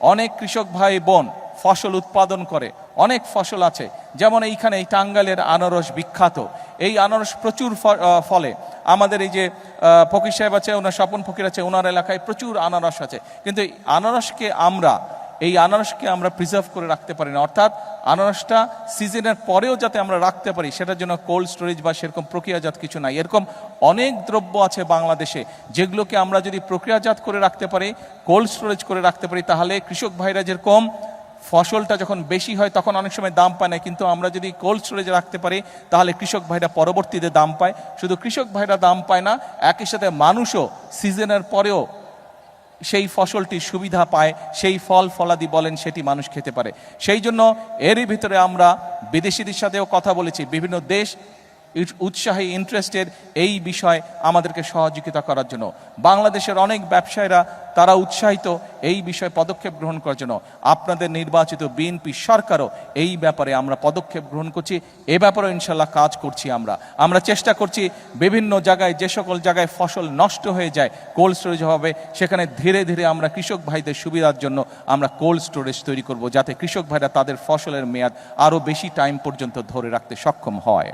অনেক কৃষক ভাই বোন ফসল উৎপাদন করে, অনেক ফসল আছে, যেমন এইখানে এই টাঙ্গাইলের আনারস বিখ্যাত। এই আনারস প্রচুর ফলে। আমাদের এই যে ফকির সাহেব আছে, ওনার স্বপন ফকির আছে, ওনার এলাকায় প্রচুর আনারস আছে, কিন্তু এই আনারসকে আমরা প্রিজার্ভ করে রাখতে পারি না। অর্থাৎ আনারসটা সিজনের পরেও যাতে আমরা রাখতে পারি, সেটার জন্য কোল্ড স্টোরেজ বা সেরকম প্রক্রিয়াজাত কিছু নাই। এরকম অনেক দ্রব্য আছে বাংলাদেশে, যেগুলোকে আমরা যদি প্রক্রিয়াজাত করে রাখতে পারি, কোল্ড স্টোরেজ করে রাখতে পারি, তাহলে কৃষক ভাইরা যেরকম ফসলটা যখন বেশি হয় তখন অনেক সময় দাম পায় না, কিন্তু আমরা যদি কোল্ড স্টোরেজে রাখতে পারি তাহলে কৃষক ভাইরা পরবর্তীতে দাম পায়। শুধু কৃষক ভাইরা দাম পায় না, একই সাথে মানুষও সিজনের পরেও সেই ফসলটির সুবিধা পায়, সেই ফল ফলাদি বলেন সেটি মানুষ খেতে পারে। সেই জন্য এরই ভিতরে আমরা বিদেশিদের সাথেও কথা বলেছি, বিভিন্ন দেশ উৎসাহী ইন্টারেস্টেড এই বিষয় আমাদেরকে সহযোগিতা করার জন্য। বাংলাদেশের অনেক ব্যবসায়ীরা তারা উৎসাহিত এই বিষয়ে পদক্ষেপ গ্রহণ করার জন্য। আপনাদের নির্বাচিত বিএনপি সরকারও এই ব্যাপারে আমরা পদক্ষেপ গ্রহণ করছি, এ ব্যাপারেও ইনশাল্লাহ কাজ করছি। আমরা চেষ্টা করছি বিভিন্ন জায়গায়, যে সকল জায়গায় ফসল নষ্ট হয়ে যায় কোল্ড স্টোরেজ হবে, সেখানে ধীরে ধীরে আমরা কৃষক ভাইদের সুবিধার জন্য আমরা কোল্ড স্টোরেজ তৈরি করব, যাতে কৃষক ভাইরা তাদের ফসলের মেয়াদ আরও বেশি টাইম পর্যন্ত ধরে রাখতে সক্ষম হয়।